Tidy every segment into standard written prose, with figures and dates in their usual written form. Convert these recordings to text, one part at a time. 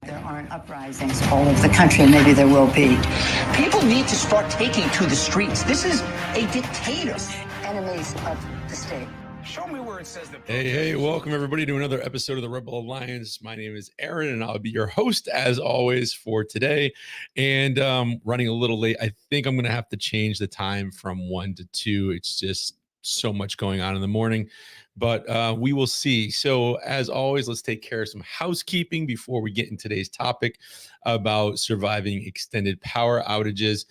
There aren't uprisings all over the country, and maybe there will be. People need to start taking to the streets. This is a dictator. Enemies of the state. Show me where it says that. Hey, welcome everybody to another episode of the Rebel Alliance. My name is Aaron, and I'll be your host as always for today. And running a little late. I think I'm going to have to change the time from 1 to 2. It's just so much going on in the morning, but we will see. So as always, let's take care of some housekeeping before we get into today's topic about surviving extended power outages.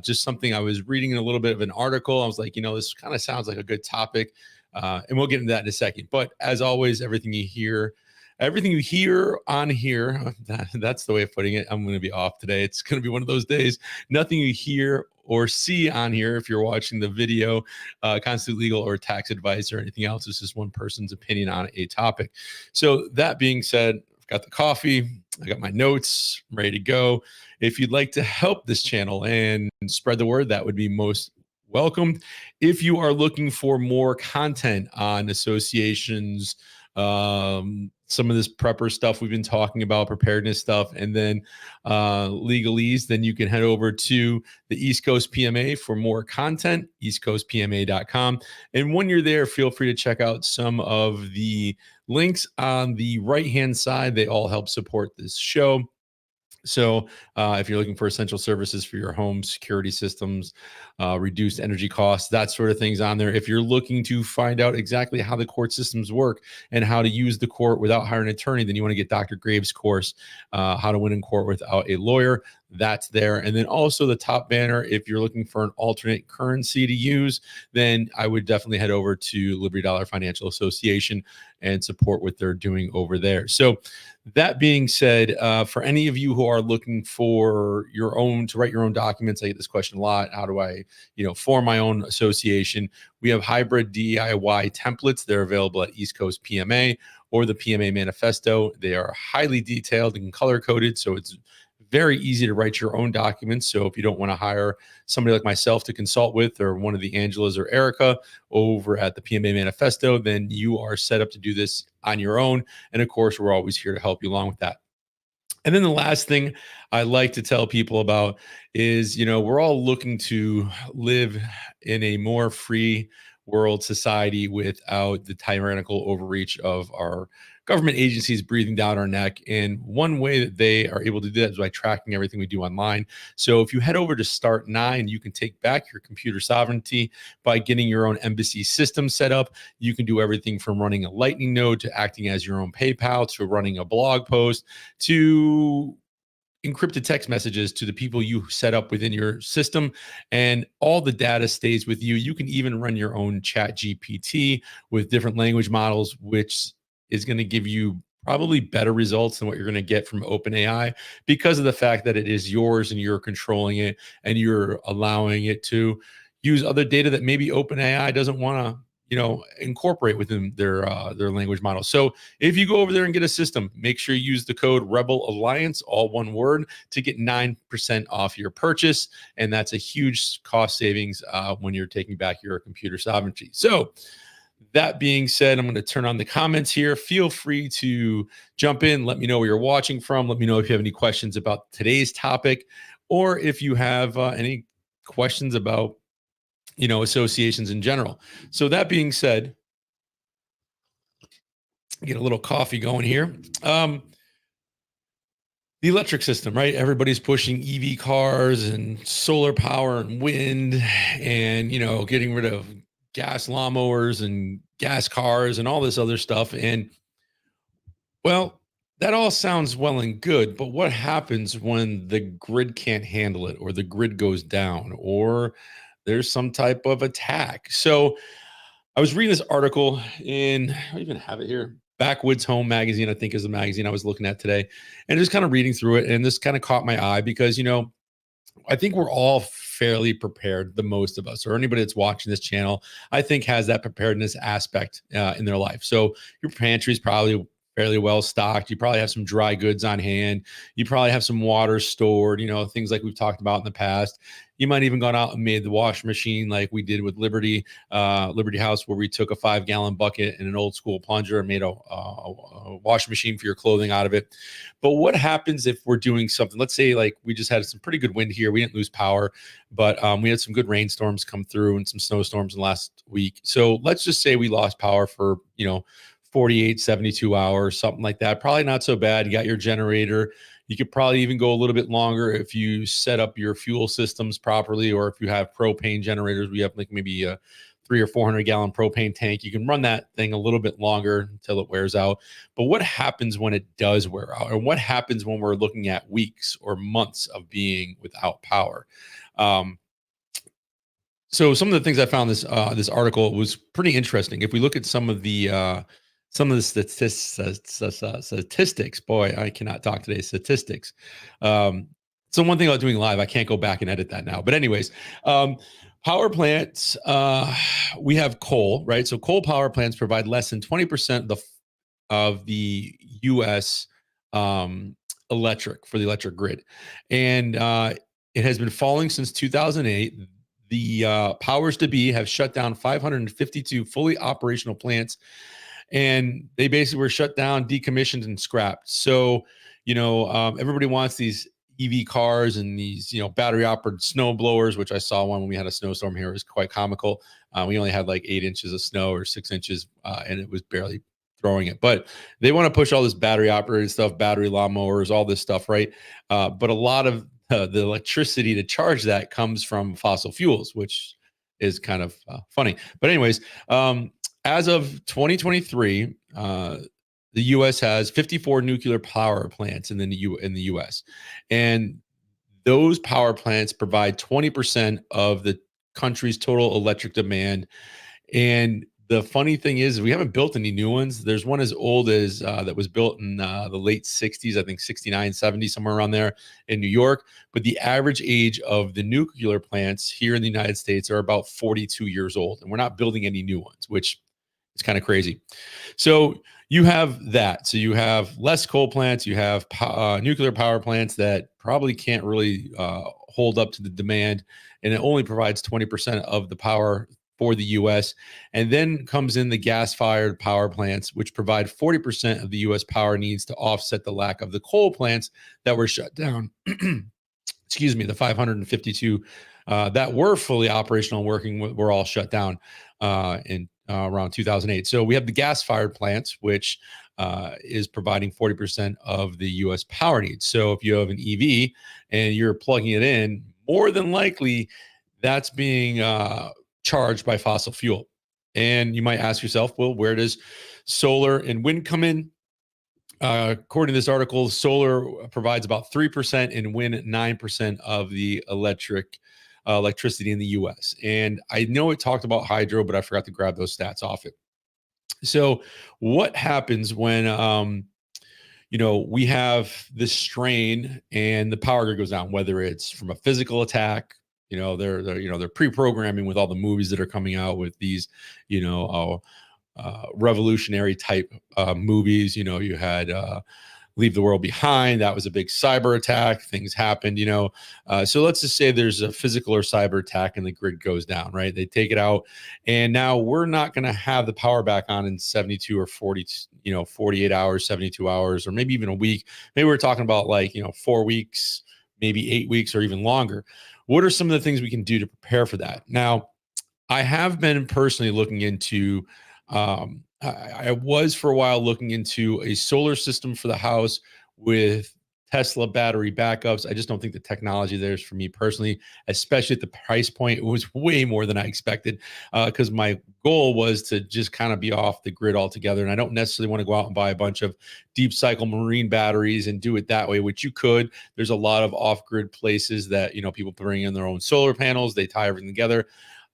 Just something I was reading in a little bit of an article. I was like, this kind of sounds like a good topic. And we'll get into that in a second. But as always, everything you hear on here, that's the way of putting it. I'm going to be off today. It's going to be one of those days. Nothing you hear or see on here, if you're watching the video, constitute legal or tax advice or anything else. It's just one person's opinion on a topic. So that being said, I've got the coffee. I got my notes. I'm ready to go. If you'd like to help this channel and spread the word, that would be most welcome. If you are looking for more content on associations, some of this prepper stuff we've been talking about, preparedness stuff, and then legalese, then you can head over to the East Coast PMA for more content, eastcoastpma.com. And when you're there, feel free to check out some of the links on the right-hand side. They all help support this show. So if you're looking for essential services for your home, security systems, reduced energy costs, that sort of things on there. If you're looking to find out exactly how the court systems work and how to use the court without hiring an attorney, then you want to get Dr. Graves' course, How to Win in Court Without a Lawyer. That's there. And then also the top banner, if you're looking for an alternate currency to use, then I would definitely head over to Liberty Dollar Financial Association and support what they're doing over there. So that being said, for any of you who are looking for to write your own documents, I get this question a lot. How do I, form my own association? We have hybrid DIY templates. They're available at East Coast PMA or the PMA Manifesto. They are highly detailed and color coded, so it's very easy to write your own documents. So if you don't want to hire somebody like myself to consult with, or one of the Angelas or Erica over at the PMA Manifesto, then you are set up to do this on your own. And of course, we're always here to help you along with that. And then the last thing I like to tell people about is, we're all looking to live in a more free world society without the tyrannical overreach of our government agencies breathing down our neck. And one way that they are able to do that is by tracking everything we do online. So if you head over to Start 9, you can take back your computer sovereignty by getting your own embassy system set up. You can do everything from running a Lightning node to acting as your own PayPal to running a blog post to encrypted text messages to the people you set up within your system, and all the data stays with you. You can even run your own chat GPT with different language models, which is going to give you probably better results than what you're going to get from OpenAI, because of the fact that it is yours and you're controlling it and you're allowing it to use other data that maybe OpenAI doesn't want to incorporate within their language model. So if you go over there and get a system, make sure you use the code Rebel Alliance, all one word, to get 9% off your purchase. And that's a huge cost savings when you're taking back your computer sovereignty. So that being said, I'm going to turn on the comments here. Feel free to jump in. Let me know where you're watching from. Let me know if you have any questions about today's topic, or if you have any questions about associations in general. So that being said, get a little coffee going here. The electric system, right? Everybody's pushing EV cars and solar power and wind and, getting rid of gas lawnmowers and gas cars and all this other stuff. And well, that all sounds well and good, but what happens when the grid can't handle it, or the grid goes down, or there's some type of attack? So I was reading this article in, I even have it here, Backwoods Home Magazine, I think is the magazine I was looking at today, and just kind of reading through it. And this kind of caught my eye because, I think we're all fairly prepared, the most of us, or anybody that's watching this channel, I think has that preparedness aspect in their life. So your pantry is probably fairly well stocked. You probably have some dry goods on hand. You probably have some water stored, things like we've talked about in the past. You might even gone out and made the washing machine like we did with Liberty House, where we took a 5-gallon bucket and an old school plunger and made a washing machine for your clothing out of it. But what happens if we're doing something? Let's say like we just had some pretty good wind here. We didn't lose power, but we had some good rainstorms come through and some snowstorms in the last week. So let's just say we lost power for, 48, 72 hours, something like that. Probably not so bad. You got your generator. You could probably even go a little bit longer if you set up your fuel systems properly, or if you have propane generators. We have like maybe a 300 or 400 gallon propane tank. You can run that thing a little bit longer until it wears out. But what happens when it does wear out? Or what happens when we're looking at weeks or months of being without power? So some of the things I found this article was pretty interesting. If we look at some of the statistics, boy, I cannot talk today. Statistics. So one thing about doing live, I can't go back and edit that now. But anyways, power plants, we have coal, right? So coal power plants provide less than 20% of the U.S. Electric for the electric grid, and it has been falling since 2008. The powers to be have shut down 552 fully operational plants, and they basically were shut down, decommissioned, and scrapped. So, everybody wants these EV cars and these, battery operated snow blowers, which I saw one when we had a snowstorm here. It was quite comical. We only had like 8 inches of snow or 6 inches, and it was barely throwing it. But they want to push all this battery operated stuff, battery lawnmowers, all this stuff, right? But a lot of the electricity to charge that comes from fossil fuels, which is kind of funny. But anyways, as of 2023, the U.S. has 54 nuclear power plants in the U.S. And those power plants provide 20% of the country's total electric demand. And the funny thing is, we haven't built any new ones. There's one as old as that was built in the late 60s, I think 69, 70, somewhere around there in New York. But the average age of the nuclear plants here in the United States are about 42 years old. And we're not building any new ones, which is kind of crazy. So you have that. So you have less coal plants. You have nuclear power plants that probably can't really hold up to the demand. And it only provides 20% of the power for the U.S. And then comes in the gas-fired power plants, which provide 40% of the U.S. power needs to offset the lack of the coal plants that were shut down. Excuse me, the 552 that were fully operational and working were all shut down in around 2008. So we have the gas-fired plants, which is providing 40% of the U.S. power needs. So if you have an EV and you're plugging it in, more than likely that's being charged by fossil fuel. And you might ask yourself, well, where does solar and wind come in? According to this article, solar provides about 3% and wind 9% of the electricity in the U.S. And I know it talked about hydro, but I forgot to grab those stats off it. So what happens when we have this strain and the power grid goes down, whether it's from a physical attack? They're pre-programming with all the movies that are coming out with these, revolutionary type movies. You had Leave the World Behind. That was a big cyber attack. Things happened, so let's just say there's a physical or cyber attack and the grid goes down, right? They take it out, and now we're not going to have the power back on in 72 or 40, 48 hours, 72 hours, or maybe even a week. Maybe we're talking about 4 weeks, maybe 8 weeks, or even longer. What are some of the things we can do to prepare for that? Now, I have been personally looking into, I was for a while looking into a solar system for the house with Tesla battery backups. I just don't think the technology there is for me personally, especially at the price point. It was way more than I expected because my goal was to just kind of be off the grid altogether. And I don't necessarily want to go out and buy a bunch of deep cycle marine batteries and do it that way, which you could. There's a lot of off-grid places that, people bring in their own solar panels. They tie everything together.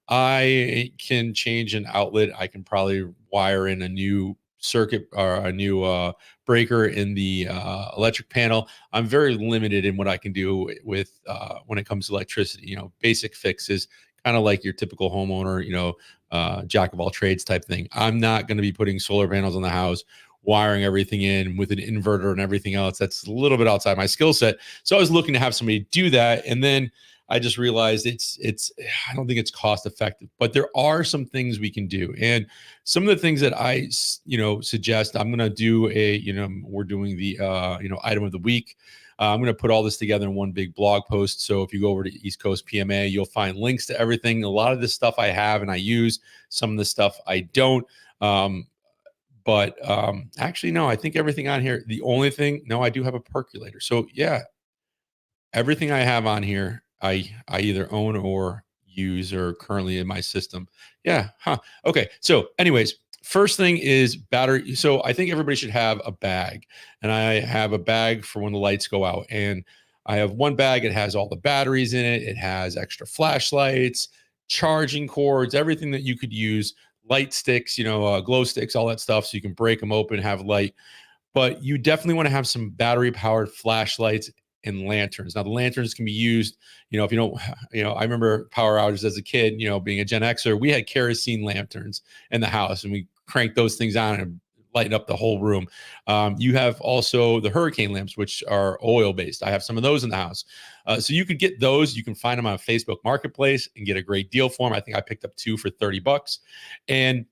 I can change an outlet. I can probably wire in a new circuit or a new breaker in the electric panel. I'm very limited in what I can do with when it comes to electricity. Basic fixes, kind of like your typical homeowner, jack of all trades type thing. I'm not going to be putting solar panels on the house, wiring everything in with an inverter and everything else. That's a little bit outside my skill set. So I was looking to have somebody do that. And then I just realized I don't think it's cost effective, but there are some things we can do. And some of the things that suggest, I'm going to do we're doing the, item of the week. I'm going to put all this together in one big blog post. So if you go over to East Coast PMA, you'll find links to everything. A lot of this stuff I have and I use, some of the stuff I don't. But actually, no, I think everything on here, the only thing, no, I do have a percolator. So yeah, everything I have on here, I either own or use or currently in my system. Yeah. Huh. Okay. So anyways, first thing is battery. So I think everybody should have a bag, and I have a bag for when the lights go out. And I have one bag. It has all the batteries in it. It has extra flashlights, charging cords, everything that you could use, light sticks, glow sticks, all that stuff. So you can break them open, have light. But you definitely want to have some battery powered flashlights and lanterns. Now the lanterns can be used, if you don't, I remember power outages as a kid, being a Gen Xer, we had kerosene lanterns in the house and we cranked those things on and lighten up the whole room. You have also the hurricane lamps, which are oil based. I have some of those in the house. So you could get those. You can find them on Facebook Marketplace and get a great deal for them. I think I picked up 2 for $30. And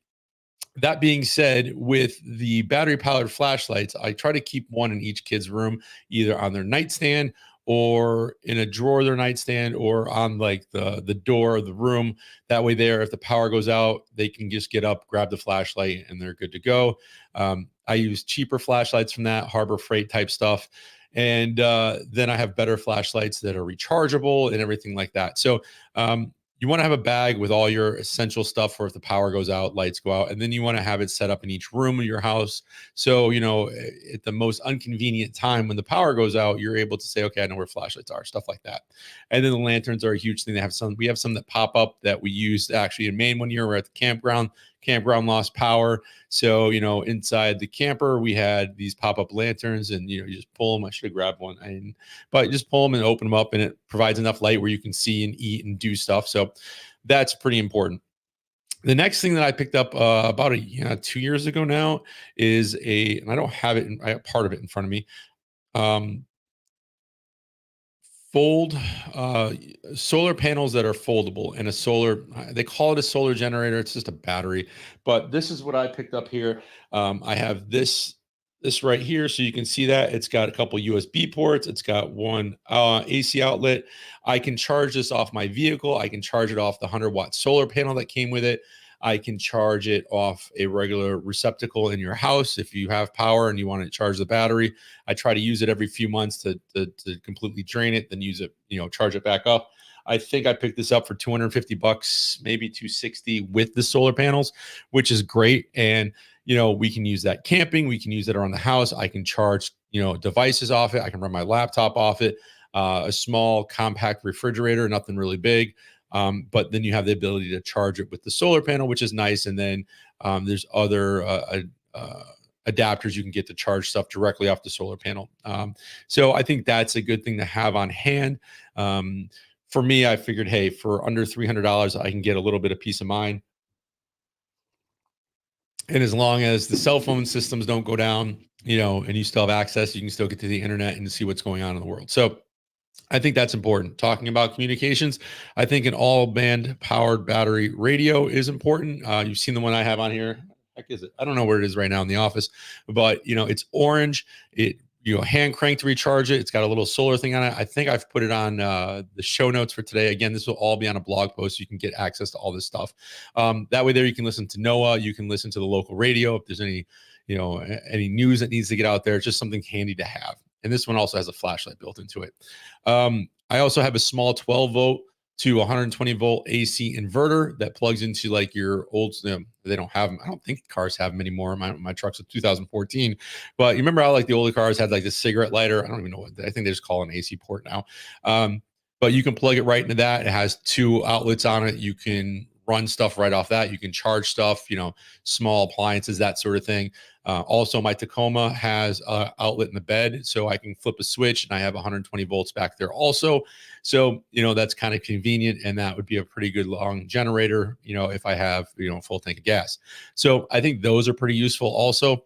that being said, with the battery powered flashlights, I try to keep one in each kid's room, either on their nightstand or in a drawer of their nightstand or on like the door of the room. That way there, if the power goes out, they can just get up, grab the flashlight, and they're good to go. I use cheaper flashlights from that, Harbor Freight type stuff. And then I have better flashlights that are rechargeable and everything like that. So you want to have a bag with all your essential stuff for if the power goes out, lights go out, and then you want to have it set up in each room of your house. So, at the most inconvenient time when the power goes out, you're able to say, okay, I know where flashlights are, stuff like that. And then the lanterns are a huge thing. We have some that pop up that we used actually in Maine one year. We're at the campground lost power. So, inside the camper, we had these pop-up lanterns and, you just pull them. I should have grabbed one. But just pull them and open them up, and it provides enough light where you can see and eat and do stuff. So that's pretty important. The next thing that I picked up about 2 years ago now is and I don't have it, I have part of it in front of me. Solar panels that are foldable, and they call it a solar generator. It's just a battery, but this is what I picked up here. I have this right here. So you can see that it's got a couple USB ports. It's got one AC outlet. I can charge this off my vehicle. I can charge it off the 100-watt solar panel that came with it. I can charge it off a regular receptacle in your house if you have power and you want to charge the battery. I try to use it every few months to completely drain it, then use it, charge it back up. I think I picked this up for $250, maybe $260 with the solar panels, which is great. And we can use that camping. We can use it around the house. I can charge devices off it. I can run my laptop off it. A small compact refrigerator, nothing really big. But then you have the ability to charge it with the solar panel, which is nice. And then there's other adapters you can get to charge stuff directly off the solar panel. So I think that's a good thing to have on hand. For me, I figured, hey, for under $300, I can get a little bit of peace of mind. And as long as the cell phone systems don't go down, and you still have access, you can still get to the internet and see what's going on in the world. So I think that's important. Talking about communications, I think an all band powered battery radio is important. You've seen the one I have on here. Heck is it? I don't know where it is right now in the office, but it's orange. It hand crank to recharge it. It's got a little solar thing on it. I think I've put it on the show notes for today. Again, this will all be on a blog post. So you can get access to all this stuff. That way there you can listen to NOAA. You can listen to the local radio. If there's any news that needs to get out there, it's just something handy to have. And this one also has a flashlight built into it. I also have a small 12 volt to 120 volt AC inverter that plugs into like your old, they don't have them. I don't think cars have them anymore. My truck's a 2014, but you remember how like the older cars had like the cigarette lighter? I don't even know I think they just call it an AC port now. But you can plug it right into that. It has 2 outlets on it. You can run stuff right off that. You can charge stuff, small appliances, that sort of thing. Also, my Tacoma has an outlet in the bed, so I can flip a switch and I have 120 volts back there also. So, that's kind of convenient, and that would be a pretty good long generator, if I have, a full tank of gas. So I think those are pretty useful also.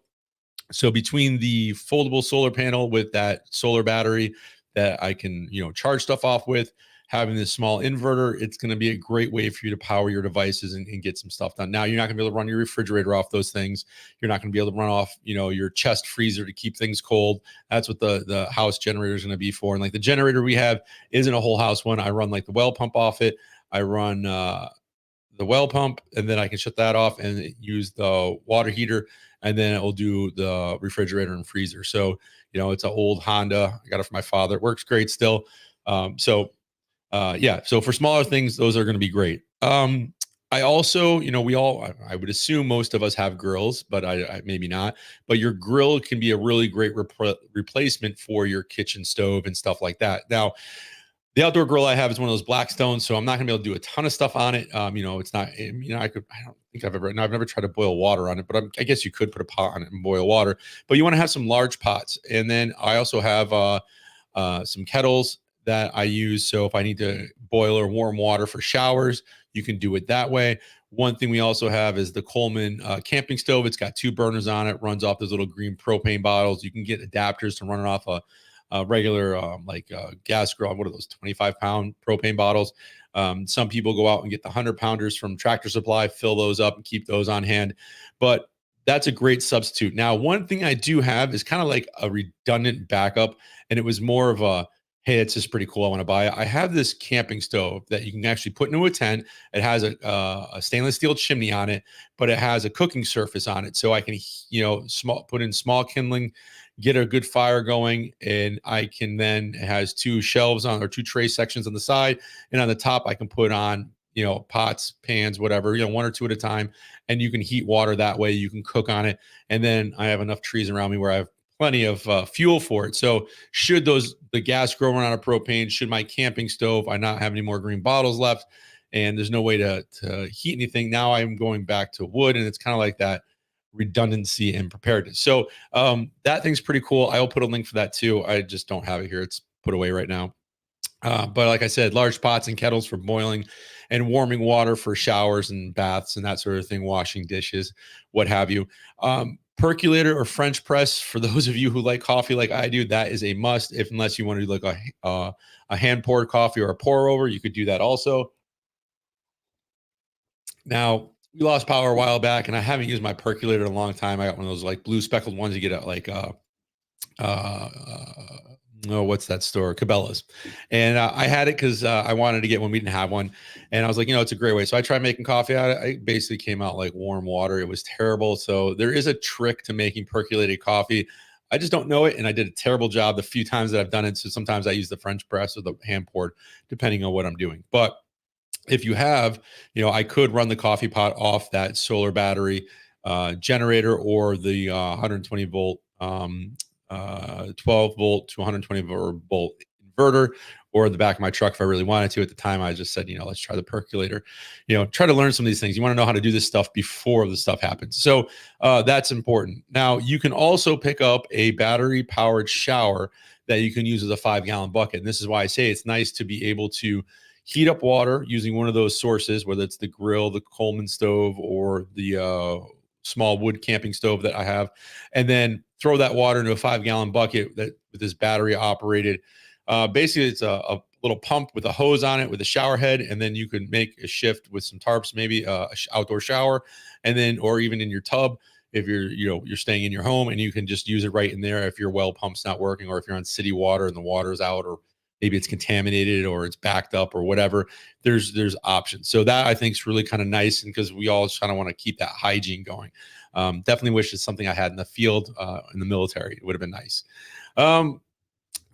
So between the foldable solar panel with that solar battery that I can, charge stuff off with, having this small inverter, it's going to be a great way for you to power your devices and get some stuff done. Now, you're not going to be able to run your refrigerator off those things. You're not going to be able to run off, your chest freezer to keep things cold. That's what the house generator is going to be for. And like the generator we have isn't a whole house one. I run like the well pump off it. I run the well pump, and then I can shut that off and use the water heater, and then it will do the refrigerator and freezer. So, it's an old Honda. I got it from my father. It works great still. Yeah. So for smaller things, those are going to be great. I also, I would assume most of us have grills, but I maybe not. But your grill can be a really great replacement for your kitchen stove and stuff like that. Now, the outdoor grill I have is one of those Blackstones, so I'm not gonna be able to do a ton of stuff on it. It's not, I don't think I've never tried to boil water on it, but I guess you could put a pot on it and boil water. But you want to have some large pots, and then I also have some kettles that I use. So if I need to boil or warm water for showers, you can do it that way. One thing we also have is the Coleman camping stove. It's got 2 burners on it, runs off those little green propane bottles. You can get adapters to run it off a regular gas grill. What are those 25-pound propane bottles? Some people go out and get the 100-pounders from Tractor Supply, fill those up and keep those on hand. But that's a great substitute. Now, one thing I do have is kind of like a redundant backup, and it was more of a, hey, it's just pretty cool, I want to buy it. I have this camping stove that you can actually put into a tent. It has a stainless steel chimney on it, but it has a cooking surface on it. So I can, put in small kindling, get a good fire going, and I can then, it has 2 shelves on, or 2 tray sections on the side, and on the top I can put on, pots, pans, whatever, 1 or 2 at a time, and you can heat water that way. You can cook on it, and then I have enough trees around me where I have plenty of fuel for it. So should the gas grow run out of propane, should my camping stove, I not have any more green bottles left, and there's no way to heat anything, now I'm going back to wood, and it's kind of like that redundancy and preparedness. So that thing's pretty cool. I'll put a link for that too. I just don't have it here. It's put away right now. But like I said, large pots and kettles for boiling and warming water for showers and baths and that sort of thing, washing dishes, what have you. Percolator or French press, for those of you who like coffee like I do, that is a must. Unless you want to do like a hand poured coffee or a pour over, you could do that also. Now, we lost power a while back, and I haven't used my percolator in a long time. I got one of those like blue speckled ones you get at like uh, no, what's that store? Cabela's. And I had it because I wanted to get one. We didn't have one. And I was like, it's a great way. So I tried making coffee out of it. It basically came out like warm water. It was terrible. So there is a trick to making percolated coffee. I just don't know it. And I did a terrible job the few times that I've done it. So sometimes I use the French press or the hand poured, depending on what I'm doing. But if you have, I could run the coffee pot off that solar battery generator, or the 120 volt 12 volt to 120 volt inverter, or the back of my truck if I really wanted to. At the time, I just said, let's try the percolator, try to learn some of these things. You want to know how to do this stuff before the stuff happens. So that's important. Now, you can also pick up a battery powered shower that you can use as a 5-gallon bucket. And this is why I say it's nice to be able to heat up water using one of those sources, whether it's the grill, the Coleman stove, or the small wood camping stove that I have, and then throw that water into a 5-gallon bucket that with this battery operated. Basically, it's a little pump with a hose on it with a shower head, and then you can make a shift with some tarps, maybe outdoor shower, and then, or even in your tub if you're staying in your home, and you can just use it right in there if your well pump's not working, or if you're on city water and the water's out, or maybe it's contaminated or it's backed up or whatever. There's options. So that I think is really kind of nice, and because we all kind of want to keep that hygiene going. Definitely wish it's something I had in the field, in the military. It would have been nice.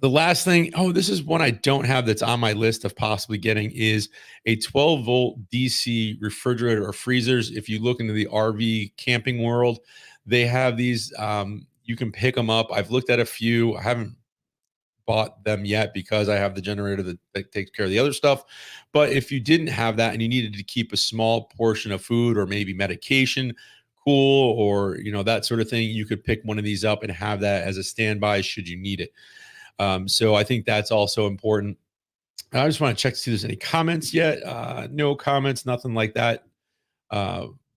The last thing, this is one I don't have that's on my list of possibly getting, is a 12 volt DC refrigerator or freezers. If you look into the RV camping world, they have these. You can pick them up. I've looked at a few. I haven't bought them yet because I have the generator that takes care of the other stuff. But if you didn't have that and you needed to keep a small portion of food or maybe medication cool, or that sort of thing, you could pick one of these up and have that as a standby should you need it. So I think that's also important. I just want to check to see if there's any comments yet. No comments, nothing like that.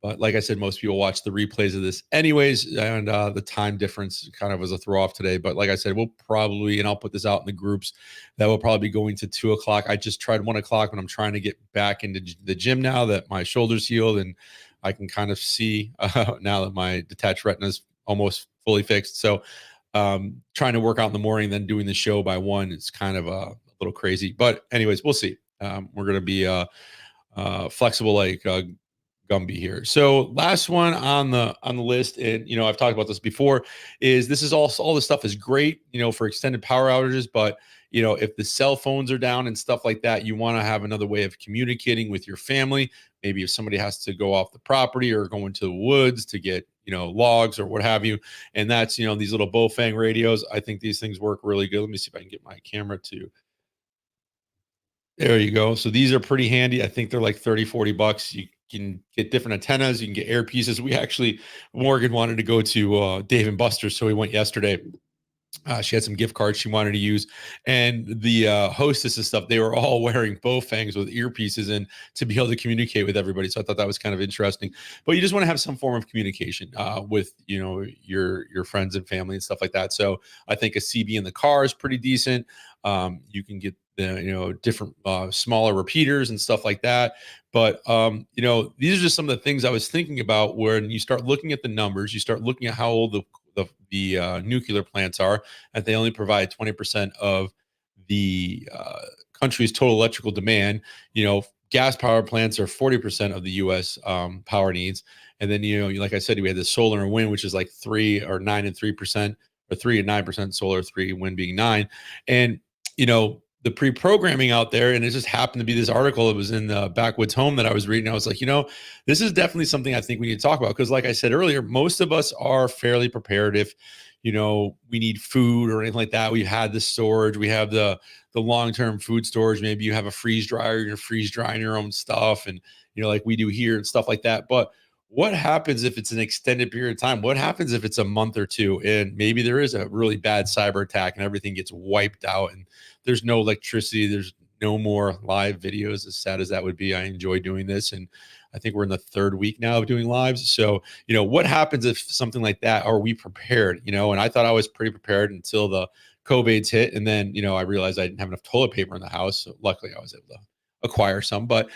But like I said, most people watch the replays of this anyways, and the time difference kind of was a throw off today. But like I said, we'll probably, and I'll put this out in the groups, that will probably be going to 2 o'clock. I just tried 1 o'clock, but I'm trying to get back into the gym now that my shoulder's healed and I can kind of see now that my detached retina is almost fully fixed. So trying to work out in the morning, then doing the show by 1, it's kind of a little crazy. But anyways, we'll see. We're going to be flexible like Gumby here. So last one on the list, and I've talked about this before, is this is all this stuff is great, for extended power outages, but if the cell phones are down and stuff like that, you want to have another way of communicating with your family. Maybe if somebody has to go off the property or go into the woods to get logs or what have you, and that's these little Bowfang radios. I think these things work really good. Let me see if I can get my camera to. There you go. So these are pretty handy. I think they're like 30-40 bucks. You can get different antennas. You can get earpieces. Morgan wanted to go to Dave and Buster's, so we went yesterday. She had some gift cards she wanted to use, and the hostess and stuff, they were all wearing Bowfangs with earpieces and to be able to communicate with everybody. So I thought that was kind of interesting. But you just want to have some form of communication with your friends and family and stuff like that. So I think a CB in the car is pretty decent. You can get the different smaller repeaters and stuff like that. But these are just some of the things I was thinking about when you start looking at the numbers. You start looking at how old the nuclear plants are, and they only provide 20% of the country's total electrical demand. Gas power plants are 40% of the U.S. Power needs, and then like I said, we had the solar and wind, which is like 3 or 9 and 3%, or 3 and 9% solar, 3 wind being 9, and the pre-programming out there, and it just happened to be this article. It was in the Backwoods Home that I was reading. I was like, this is definitely something I think we need to talk about, because like I said earlier, most of us are fairly prepared if we need food or anything like that. We've had the storage, we have the long-term food storage. Maybe you have a freeze dryer, you're freeze drying your own stuff, and like we do here and stuff like that. But what happens if it's an extended period of time? What happens if it's a month or two and maybe there is a really bad cyber attack and everything gets wiped out and there's no electricity, there's no more live videos? As sad as that would be, I enjoy doing this, and I think we're in the 3rd week now of doing lives. So what happens if something like that? Are we prepared? And I thought I was pretty prepared until the COVID's hit, and then I realized I didn't have enough toilet paper in the house, so luckily I was able to acquire some. But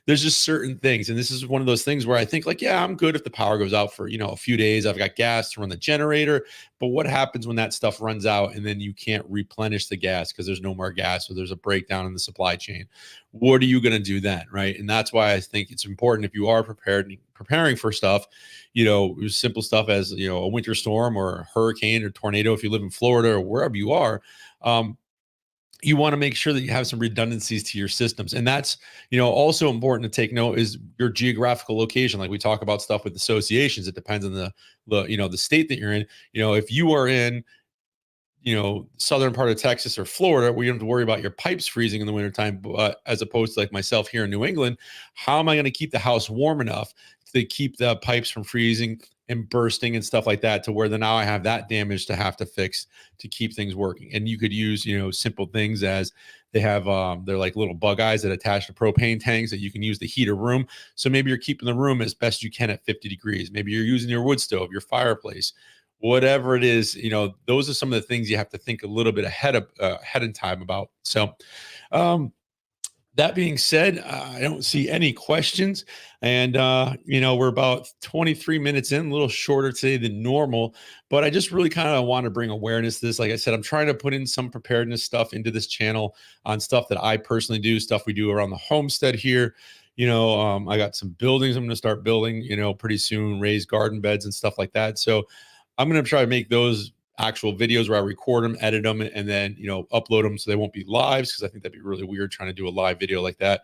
there's just certain things, and this is one of those things where I think, like, yeah, I'm good if the power goes out for a few days. I've got gas to run the generator. But what happens when that stuff runs out and then you can't replenish the gas because there's no more gas, or there's a breakdown in the supply chain? What are you going to do then, right? And that's why I think it's important, if you are preparing for stuff, simple stuff as a winter storm or a hurricane or tornado, if you live in Florida or wherever you are. You want to make sure that you have some redundancies to your systems. And that's, also important to take note is your geographical location. Like we talk about stuff with associations, it depends on the state that you're in. If you are in, southern part of Texas or Florida, where you don't have to worry about your pipes freezing in the wintertime, but as opposed to like myself here in New England, how am I going to keep the house warm enough to keep the pipes from freezing and bursting and stuff like that, to where now I have that damage to have to fix to keep things working? And you could use, simple things as they have, they're like little bug eyes that attach to propane tanks that you can use to heat a room. So maybe you're keeping the room as best you can at 50 degrees. Maybe you're using your wood stove, your fireplace, whatever it is. Those are some of the things you have to think a little bit ahead in time about. So, that being said, I don't see any questions, and we're about 23 minutes in, a little shorter today than normal, but I just really kind of want to bring awareness to this. Like I said, I'm trying to put in some preparedness stuff into this channel on stuff that I personally do, stuff we do around the homestead here. I got some buildings I'm going to start building, pretty soon, raised garden beds and stuff like that. So I'm going to try to make those actual videos where I record them, edit them, and then, upload them so they won't be lives, because I think that'd be really weird trying to do a live video like that.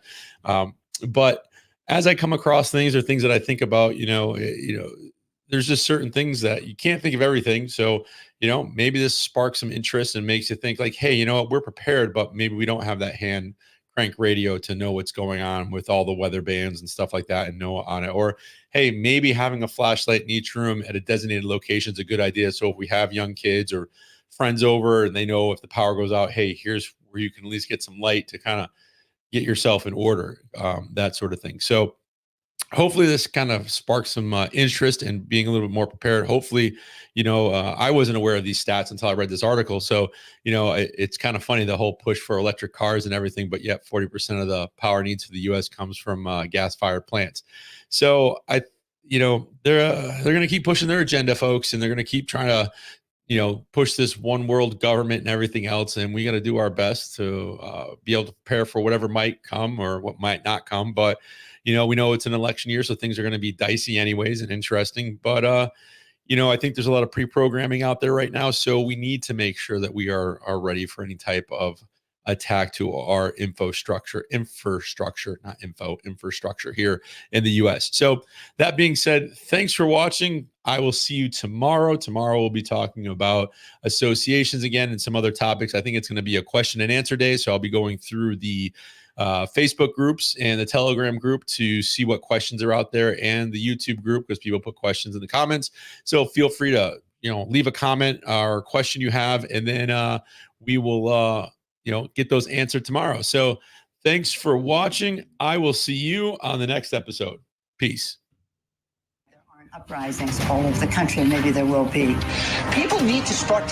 But as I come across things or things that I think about, there's just certain things that you can't think of everything. So, maybe this sparks some interest and makes you think like, hey, we're prepared, but maybe we don't have that hand crank radio to know what's going on with all the weather bands and stuff like that and know on it. Or, hey, maybe having a flashlight in each room at a designated location is a good idea. So if we have young kids or friends over and they know if the power goes out, hey, here's where you can at least get some light to kind of get yourself in order, that sort of thing. So hopefully this kind of sparks some interest and being a little bit more prepared. Hopefully, I wasn't aware of these stats until I read this article. So, it's kind of funny, the whole push for electric cars and everything, but yet 40% of the power needs for the U.S. comes from gas fired plants. So they're going to keep pushing their agenda, folks, and they're going to keep trying to push this one world government and everything else. And we got to do our best to be able to prepare for whatever might come or what might not come. But, we know it's an election year, so things are going to be dicey anyways and interesting. But, I think there's a lot of pre-programming out there right now. So we need to make sure that we are ready for any type of attack to our infrastructure here in the US. So that being said, thanks for watching. I will see you tomorrow. Tomorrow we'll be talking about associations again and some other topics. I think it's going to be a question and answer day. So I'll be going through the Facebook groups and the Telegram group to see what questions are out there, and the YouTube group because people put questions in the comments. So feel free to, leave a comment or question you have, and then we will, get those answered tomorrow. So thanks for watching. I will see you on the next episode. Peace. There aren't uprisings all over the country, and maybe there will be. People need to start